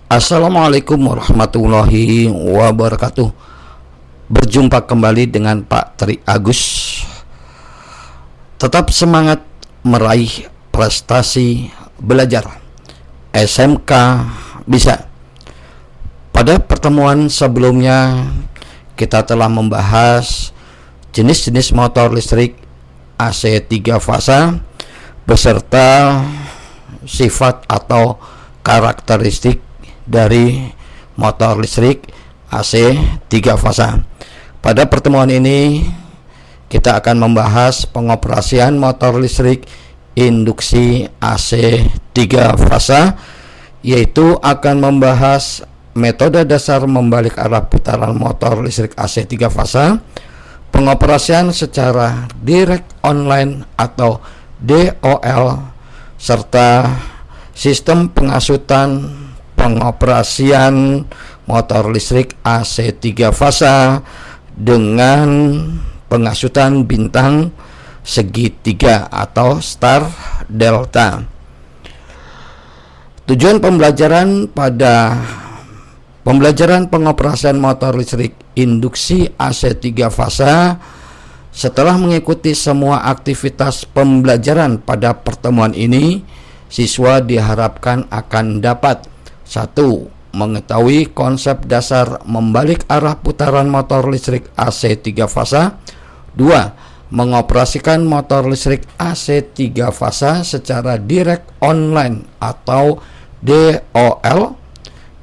Assalamualaikum warahmatullahi wabarakatuh. Berjumpa kembali dengan Pak Tri Agus. Tetap semangat meraih prestasi belajar. SMK bisa. Pada pertemuan sebelumnya kita telah membahas jenis-jenis motor listrik AC 3 fasa beserta sifat atau karakteristik dari motor listrik AC 3 fasa. Pada pertemuan ini kita akan membahas pengoperasian motor listrik induksi AC 3 fasa, yaitu akan membahas metode dasar membalik arah putaran motor listrik AC 3 fasa, pengoperasian secara direct online atau DOL, serta sistem pengasutan pengoperasian motor listrik AC 3 fasa dengan pengasutan bintang segitiga atau star delta. Tujuan pembelajaran pada pembelajaran pengoperasian motor listrik induksi AC 3 fasa, setelah mengikuti semua aktivitas pembelajaran pada pertemuan ini, siswa diharapkan akan dapat: 1. Mengetahui konsep dasar membalik arah putaran motor listrik AC 3 fasa. 2. Mengoperasikan motor listrik AC 3 fasa secara direct online atau DOL.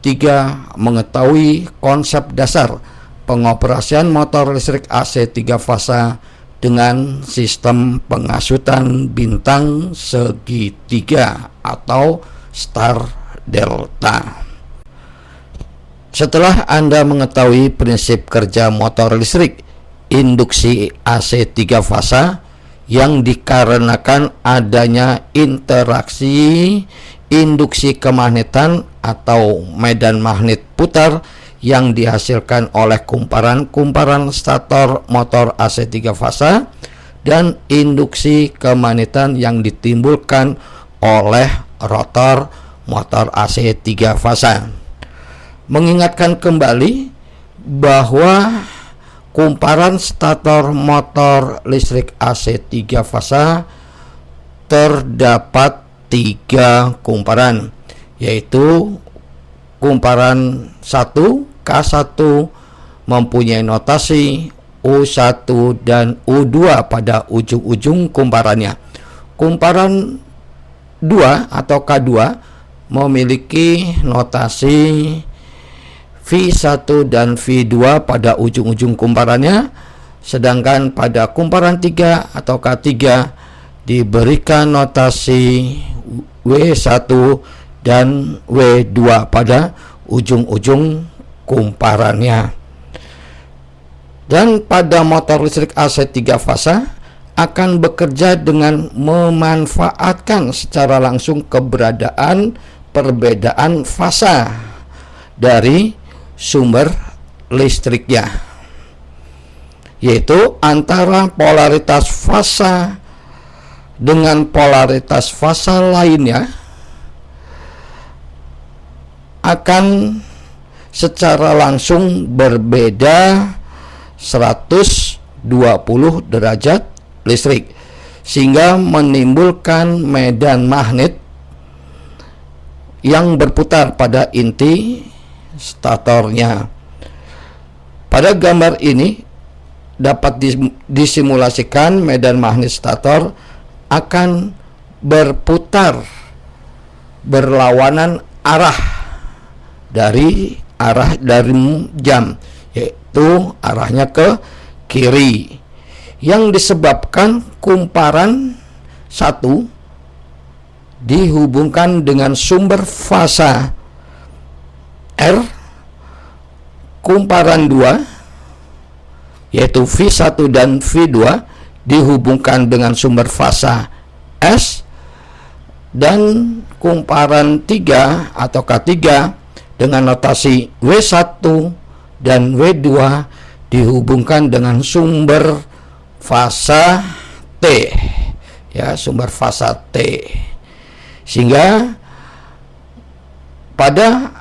3. Mengetahui konsep dasar pengoperasian motor listrik AC 3 fasa dengan sistem pengasutan bintang segitiga atau star delta. Setelah Anda mengetahui prinsip kerja motor listrik induksi AC 3 fasa yang dikarenakan adanya interaksi induksi kemagnetan atau medan magnet putar yang dihasilkan oleh kumparan-kumparan stator motor AC 3 fasa dan induksi kemagnetan yang ditimbulkan oleh rotor motor AC 3 fasa. Mengingatkan kembali bahwa kumparan stator motor listrik AC 3 fasa terdapat 3 kumparan, yaitu kumparan 1 K1 mempunyai notasi U1 dan U2 pada ujung-ujung kumparannya. Kumparan 2 atau K2 memiliki notasi V1 dan V2 pada ujung-ujung kumparannya, sedangkan pada kumparan 3 atau K3 diberikan notasi W1 dan W2 pada ujung-ujung kumparannya. Dan pada motor listrik AC 3 fasa akan bekerja dengan memanfaatkan secara langsung keberadaan perbedaan fasa dari sumber listriknya, yaitu antara polaritas fasa dengan polaritas fasa lainnya akan secara langsung berbeda 120 derajat listrik, sehingga menimbulkan medan magnet yang berputar pada inti statornya. Pada gambar ini dapat disimulasikan medan magnet stator akan berputar berlawanan arah dari jam, yaitu arahnya ke kiri, yang disebabkan kumparan 1 dihubungkan dengan sumber fasa R, kumparan 2 yaitu V1 dan V2 dihubungkan dengan sumber fasa S, dan kumparan 3 atau K3 dengan notasi W1 dan W2 dihubungkan dengan sumber fasa T, ya, sumber fasa T. Sehingga pada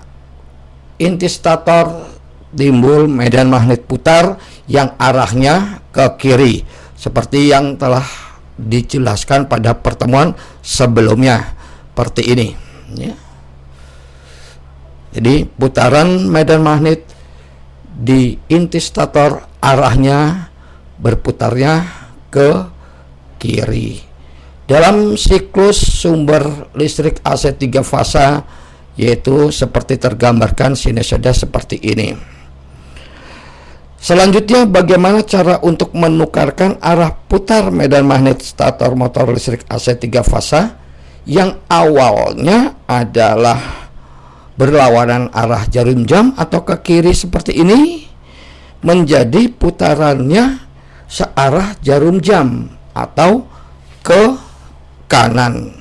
inti stator timbul medan magnet putar yang arahnya ke kiri, seperti yang telah dijelaskan pada pertemuan sebelumnya, seperti ini ya. Jadi putaran medan magnet di inti stator arahnya berputarnya ke kiri. Dalam siklus sumber listrik AC 3 fasa, yaitu seperti tergambarkan sinusoida seperti ini. Selanjutnya, bagaimana cara untuk menukarkan arah putar medan magnet stator motor listrik AC 3 fasa yang awalnya adalah berlawanan arah jarum jam atau ke kiri seperti ini, menjadi putarannya searah jarum jam atau ke kanan.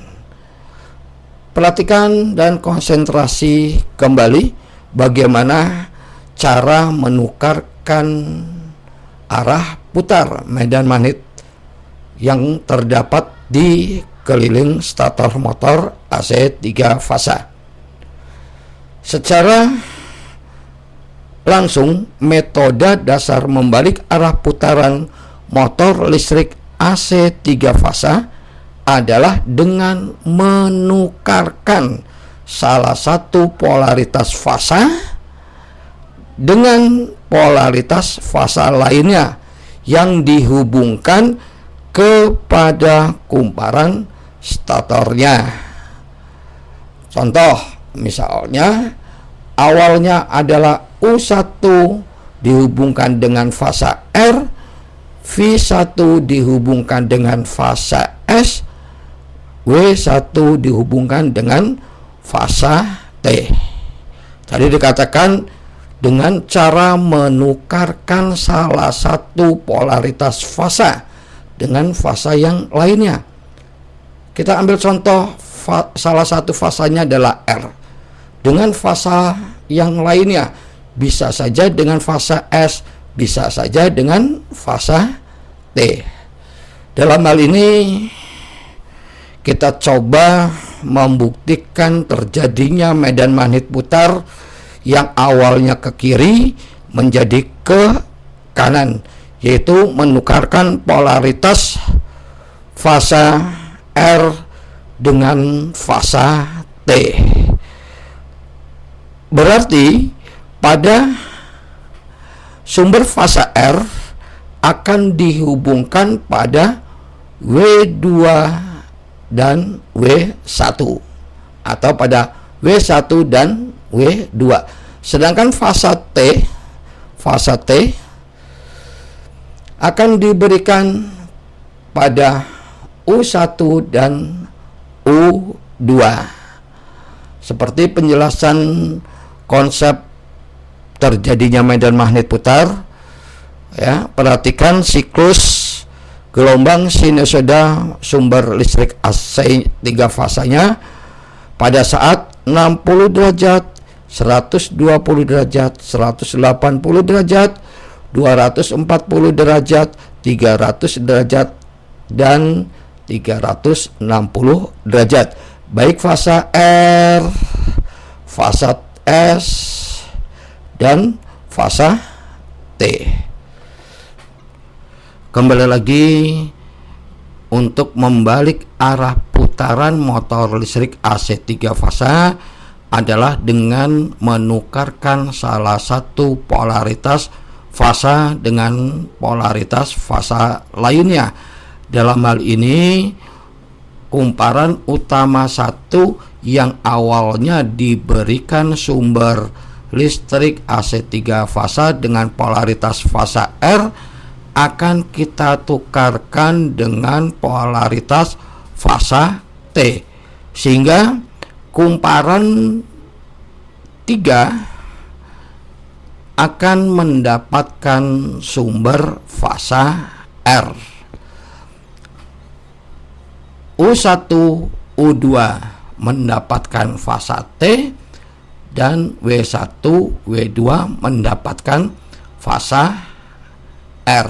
Perhatikan dan konsentrasi kembali bagaimana cara menukarkan arah putar medan magnet yang terdapat di keliling stator motor AC 3 fasa. Secara langsung, metode dasar membalik arah putaran motor listrik AC 3 fasa adalah dengan menukarkan salah satu polaritas fasa dengan polaritas fasa lainnya yang dihubungkan kepada kumparan statornya. Contoh, misalnya awalnya adalah U1 dihubungkan dengan fasa R, V1 dihubungkan dengan fasa S, W1 dihubungkan dengan fasa T. Tadi dikatakan dengan cara menukarkan salah satu polaritas fasa dengan fasa yang lainnya. Kita ambil contoh, salah satu fasanya adalah R dengan fasa yang lainnya, bisa saja dengan fasa S, bisa saja dengan fasa T. Dalam hal ini kita coba membuktikan terjadinya medan magnet putar yang awalnya ke kiri menjadi ke kanan, yaitu menukarkan polaritas fasa R dengan fasa T. Berarti pada sumber fasa R akan dihubungkan pada W2 dan W1 atau pada W1 dan W2. Sedangkan fasa T akan diberikan pada U1 dan U2. Seperti penjelasan konsep terjadinya medan magnet putar ya, perhatikan siklus gelombang sinusoida sumber listrik AC 3 fasanya pada saat 60 derajat, 120 derajat, 180 derajat, 240 derajat, 300 derajat, dan 360 derajat, baik fasa R, fasa S, dan fasa T. Kembali lagi, untuk membalik arah putaran motor listrik AC 3 fasa adalah dengan menukarkan salah satu polaritas fasa dengan polaritas fasa lainnya. Dalam hal ini, kumparan utama 1 yang awalnya diberikan sumber listrik AC 3 fasa dengan polaritas fasa R akan kita tukarkan dengan polaritas fasa T, sehingga kumparan 3 akan mendapatkan sumber fasa R. U1, U2 mendapatkan fasa T, dan W1, W2 mendapatkan fasa R.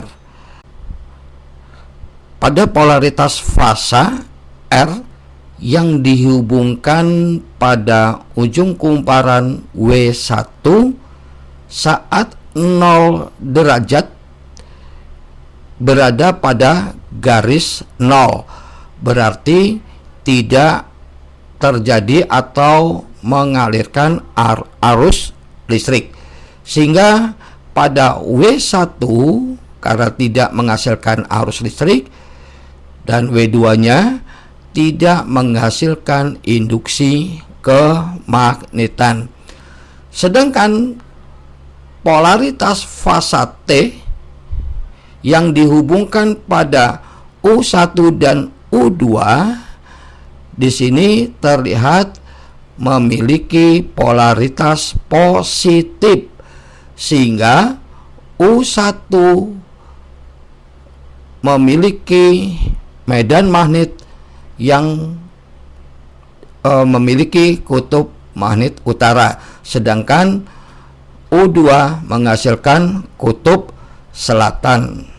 Pada polaritas fasa R yang dihubungkan pada ujung kumparan W1 saat 0 derajat berada pada garis 0, berarti tidak terjadi atau mengalirkan arus listrik, sehingga pada W1 karena tidak menghasilkan arus listrik dan W2 nya tidak menghasilkan induksi kemagnetan. Sedangkan polaritas fasa T yang dihubungkan pada U1 dan U2 di sini terlihat memiliki polaritas positif, sehingga U1 memiliki medan magnet yang memiliki kutub magnet utara, sedangkan U2 menghasilkan kutub selatan.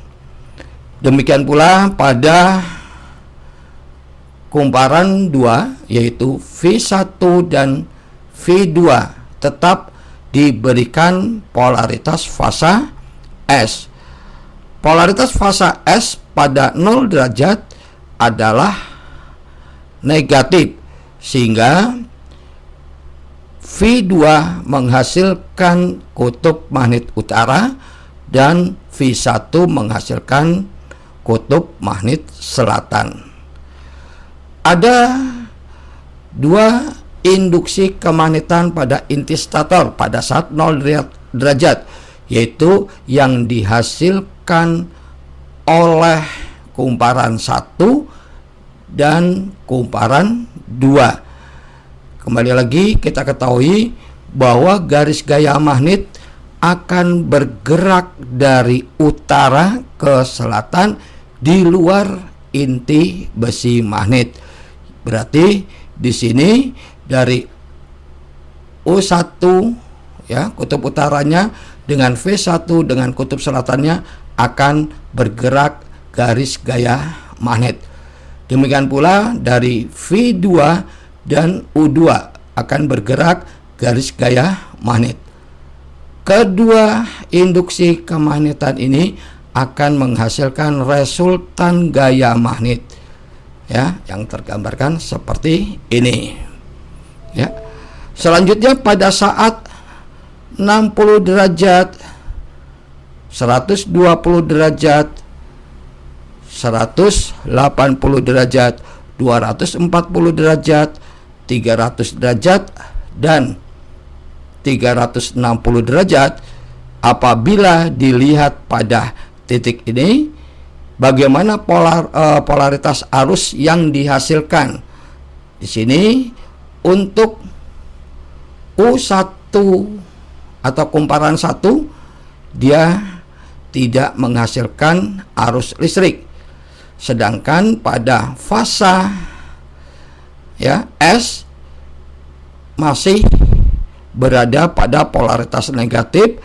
Demikian pula pada kumparan 2 yaitu V1 dan V2 tetap diberikan polaritas fasa S. Polaritas fasa S pada 0 derajat adalah negatif, sehingga V2 menghasilkan kutub magnet utara dan V1 menghasilkan kutub magnet selatan. Ada dua induksi kemagnetan pada inti stator pada saat 0 derajat, yaitu yang dihasilkan oleh kumparan 1 dan kumparan 2. Kembali lagi kita ketahui bahwa garis gaya magnet akan bergerak dari utara ke selatan di luar inti besi magnet. Berarti di sini dari U1 ya, kutub utaranya dengan V1 dengan kutub selatannya akan bergerak garis gaya magnet. Demikian pula dari V2 dan U2 akan bergerak garis gaya magnet. Kedua induksi kemagnetan ini akan menghasilkan resultan gaya magnet ya, yang tergambarkan seperti ini ya. Selanjutnya pada saat 60 derajat, 120 derajat, 180 derajat, 240 derajat, 300 derajat, dan 360 derajat. Apabila dilihat pada titik ini, bagaimana polaritas arus yang dihasilkan. Di sini untuk U1 atau kumparan 1 dia tidak menghasilkan arus listrik. Sedangkan pada fasa ya S masih berada pada polaritas negatif.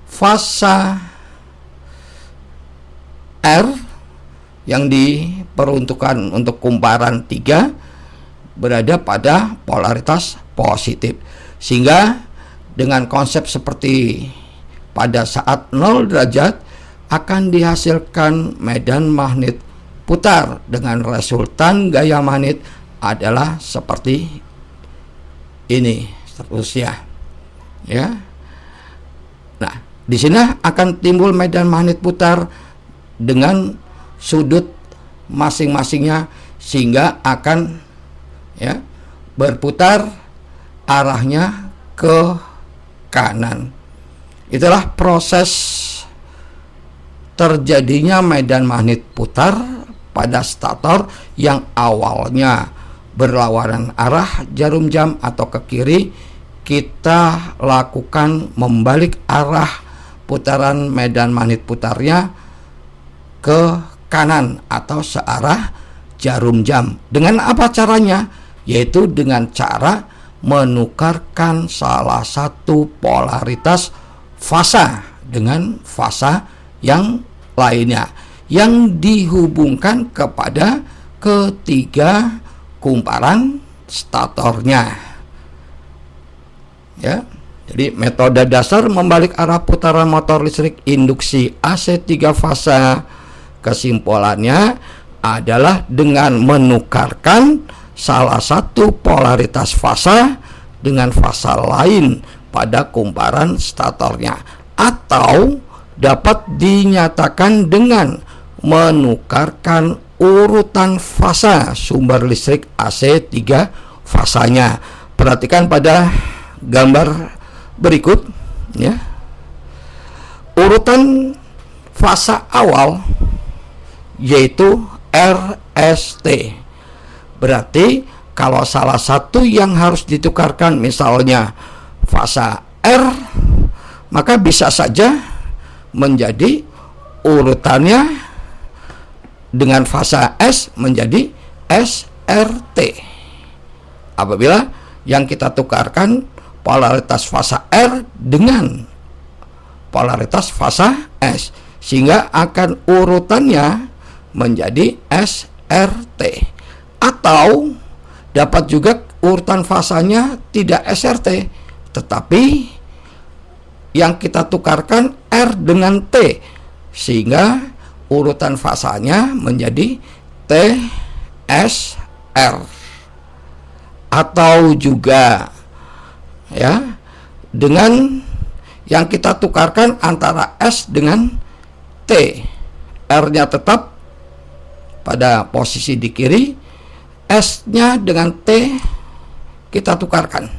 Fasa R yang diperuntukkan untuk kumparan 3 berada pada polaritas positif. Sehingga dengan konsep seperti pada saat 0 derajat akan dihasilkan medan magnet putar dengan resultan gaya magnet adalah seperti ini seterusnya ya. Nah, di sini akan timbul medan magnet putar dengan sudut masing-masingnya, sehingga akan ya berputar arahnya ke kanan. Itulah proses terjadinya medan magnet putar pada stator yang awalnya berlawanan arah jarum jam atau ke kiri. Kita lakukan membalik arah putaran medan magnet putarnya ke kanan atau searah jarum jam. Dengan apa caranya? Yaitu dengan cara menukarkan salah satu polaritas fasa dengan fasa yang lainnya yang dihubungkan kepada ketiga kumparan statornya. Ya. Jadi metode dasar membalik arah putaran motor listrik induksi AC 3 fasa kesimpulannya adalah dengan menukarkan salah satu polaritas fasa dengan fasa lain pada kumparan statornya, atau dapat dinyatakan dengan menukarkan urutan fasa sumber listrik AC 3 fasanya. Perhatikan pada gambar berikut ya. Urutan fasa awal yaitu RST. Berarti kalau salah satu yang harus ditukarkan misalnya fasa R, maka bisa saja menjadi urutannya dengan fasa S menjadi SRT. Apabila yang kita tukarkan polaritas fasa R dengan polaritas fasa S, sehingga akan urutannya menjadi SRT. Atau dapat juga urutan fasanya tidak SRT, tetapi yang kita tukarkan R dengan T, sehingga urutan fasanya menjadi TSR. Atau juga ya, dengan yang kita tukarkan antara S dengan T, R-nya tetap pada posisi di kiri, S-nya dengan T kita tukarkan,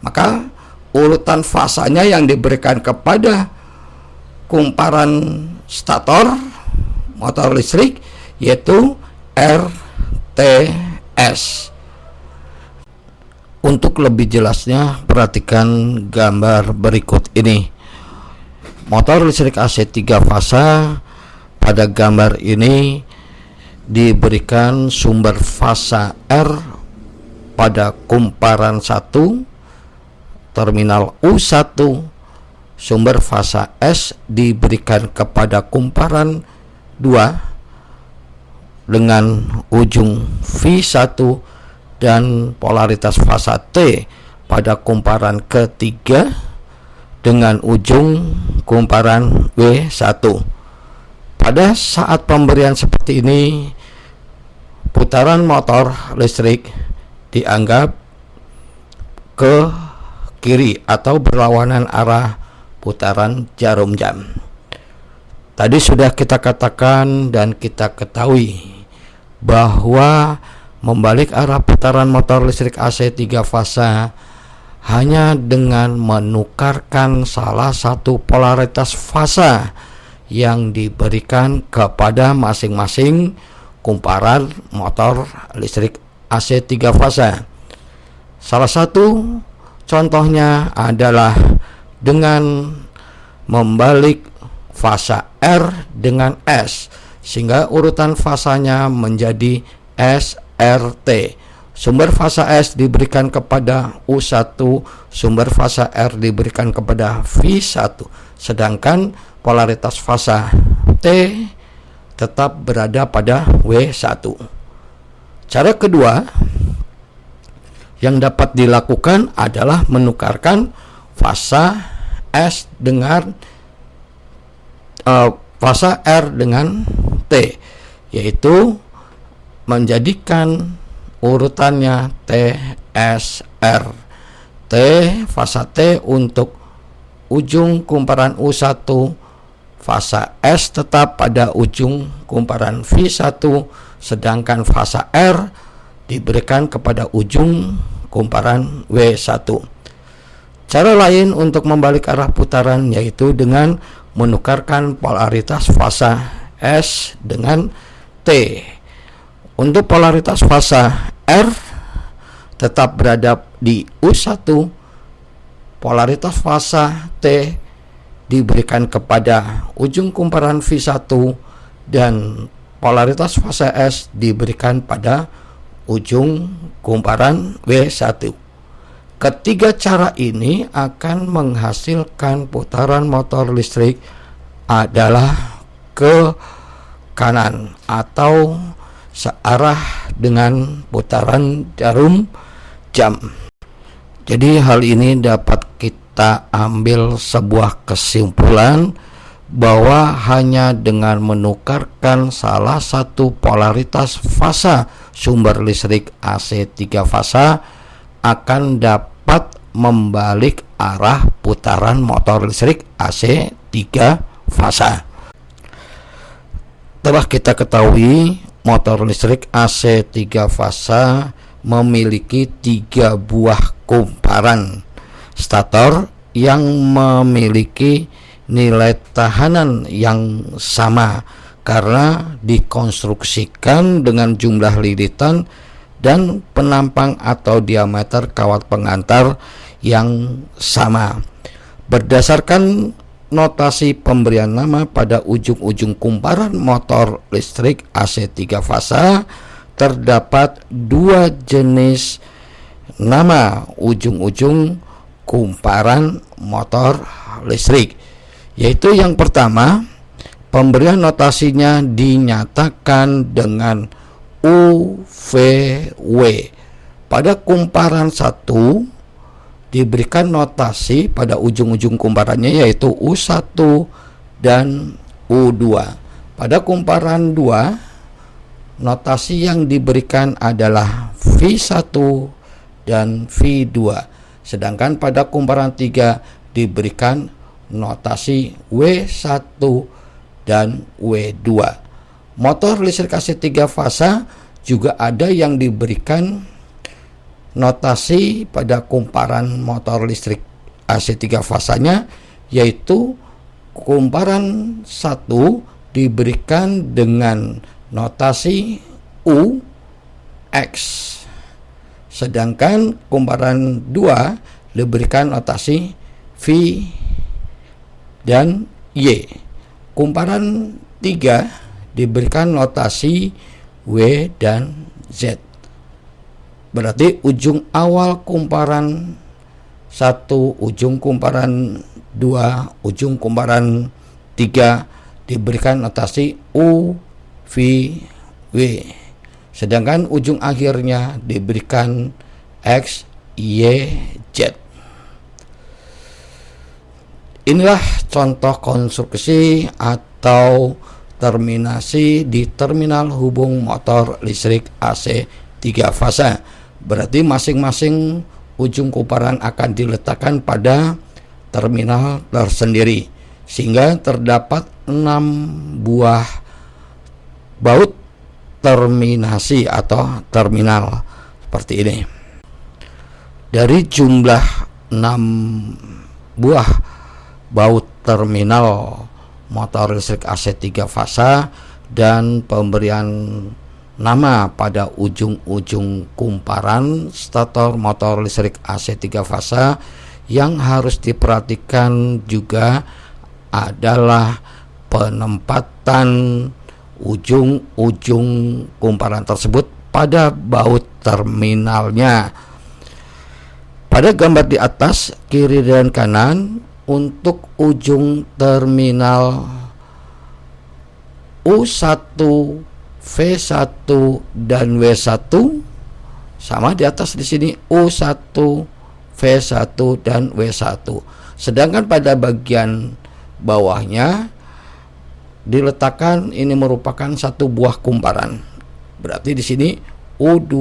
maka urutan fasanya yang diberikan kepada kumparan stator motor listrik yaitu RTS. Untuk lebih jelasnya, perhatikan gambar berikut ini. Motor listrik AC 3 fasa pada gambar ini diberikan sumber fasa R pada kumparan 1 terminal U1, sumber fasa S diberikan kepada kumparan 2 dengan ujung V1 dan polaritas fasa T pada kumparan ketiga dengan ujung kumparan W1. Pada saat pemberian seperti ini, putaran motor listrik dianggap ke kiri atau berlawanan arah putaran jarum jam. Tadi sudah kita katakan dan kita ketahui bahwa membalik arah putaran motor listrik AC 3 fasa hanya dengan menukarkan salah satu polaritas fasa yang diberikan kepada masing-masing kumparan motor listrik AC 3 fasa. Salah satu contohnya adalah dengan membalik fasa R dengan S, sehingga urutan fasanya menjadi SRT. Sumber fasa S diberikan kepada U1, sumber fasa R diberikan kepada V1, sedangkan polaritas fasa T tetap berada pada W1. Cara kedua yang dapat dilakukan adalah menukarkan fasa S dengan fasa R dengan T, yaitu menjadikan urutannya TSR. T fasa T untuk ujung kumparan U1, fasa S tetap pada ujung kumparan V1, sedangkan fasa R diberikan kepada ujung kumparan W1. Cara lain untuk membalik arah putaran yaitu dengan menukarkan polaritas fasa S dengan T. Untuk polaritas fasa R tetap berada di U1, polaritas fasa T diberikan kepada ujung kumparan V1 dan polaritas fasa S diberikan pada ujung kumparan W1. Ketiga cara ini akan menghasilkan putaran motor listrik adalah ke kanan atau searah dengan putaran jarum jam. Jadi hal ini dapat kita ambil sebuah kesimpulan bahwa hanya dengan menukarkan salah satu polaritas fasa sumber listrik AC 3 fasa akan dapat membalik arah putaran motor listrik AC 3 fasa. Telah kita ketahui motor listrik AC 3 fasa memiliki 3 buah kumparan stator yang memiliki nilai tahanan yang sama karena dikonstruksikan dengan jumlah lilitan dan penampang atau diameter kawat pengantar yang sama. Berdasarkan notasi pemberian nama pada ujung-ujung kumparan motor listrik AC 3 fasa, terdapat 2 jenis nama ujung-ujung kumparan motor listrik, yaitu yang pertama, pemberian notasinya dinyatakan dengan UVW. Pada kumparan 1 diberikan notasi pada ujung-ujung kumparannya yaitu U1 dan U2. Pada kumparan 2 notasi yang diberikan adalah V1 dan V2. Sedangkan pada kumparan 3 diberikan notasi W1 dan W2. Motor listrik AC 3 fasa juga ada yang diberikan notasi pada kumparan motor listrik AC 3 fasanya, yaitu kumparan 1 diberikan dengan notasi UX, sedangkan kumparan 2 diberikan notasi V dan Y. Kumparan 3 diberikan notasi W dan Z. Berarti ujung awal kumparan 1, ujung kumparan 2, ujung kumparan 3 diberikan notasi U, V, W. Sedangkan ujung akhirnya diberikan X, Y, Z. Inilah contoh konstruksi atau terminasi di terminal hubung motor listrik AC 3 fasa. Berarti masing-masing ujung kumparan akan diletakkan pada terminal tersendiri, sehingga terdapat 6 buah baut terminasi atau terminal seperti ini. Dari jumlah 6 buah baut terminal motor listrik AC 3 fasa dan pemberian nama pada ujung-ujung kumparan stator motor listrik AC 3 fasa, yang harus diperhatikan juga adalah penempatan ujung-ujung kumparan tersebut pada baut terminalnya. Pada gambar di atas, kiri dan kanan, untuk ujung terminal U1, V1 dan W1 sama di atas di sini U1, V1 dan W1. Sedangkan pada bagian bawahnya diletakkan ini merupakan satu buah kumparan. Berarti di sini U2,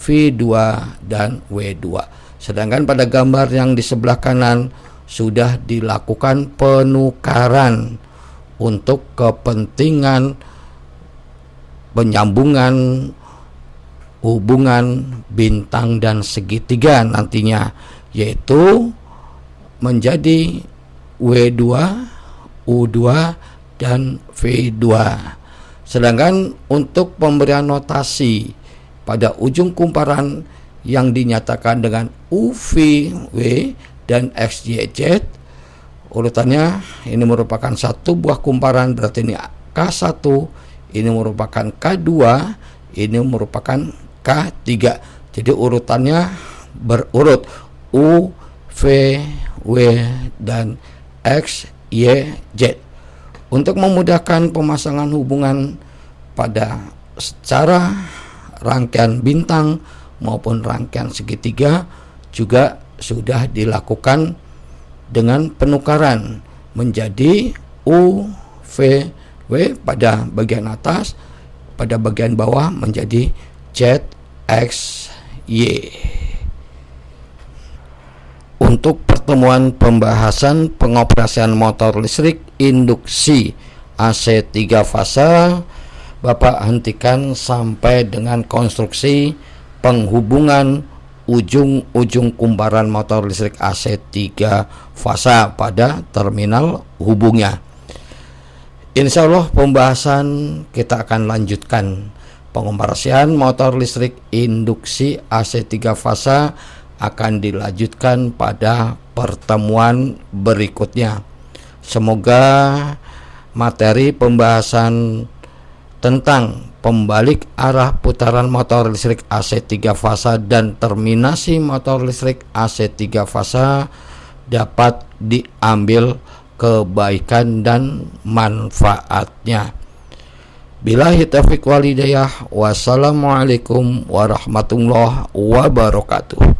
V2 dan W2. Sedangkan pada gambar yang di sebelah kanan sudah dilakukan penukaran untuk kepentingan penyambungan hubungan bintang dan segitiga nantinya, yaitu menjadi W2, U2 dan V2. Sedangkan untuk pemberian notasi pada ujung kumparan yang dinyatakan dengan UVW dan XYZ, urutannya ini merupakan satu buah kumparan, berarti ini K1, ini merupakan K2, ini merupakan K3. Jadi urutannya berurut U, V, W dan X, Y, Z. Untuk memudahkan pemasangan hubungan pada secara rangkaian bintang maupun rangkaian segitiga juga sudah dilakukan dengan penukaran menjadi U, V, W pada bagian atas, pada bagian bawah menjadi Z, X, Y. Untuk pertemuan pembahasan pengoperasian motor listrik induksi AC 3 fasa, Bapak hentikan sampai dengan konstruksi penghubungan ujung-ujung kumparan motor listrik AC 3 fasa pada terminal hubungnya. Insya Allah pembahasan kita akan lanjutkan. Pengoperasian motor listrik induksi AC 3 fasa akan dilanjutkan pada pertemuan berikutnya. Semoga materi pembahasan tentang pembalik arah putaran motor listrik AC 3 fasa dan terminasi motor listrik AC 3 fasa dapat diambil kebaikan dan manfaatnya. Billahi taufiq wal hidayah. Wassalamualaikum warahmatullahi wabarakatuh.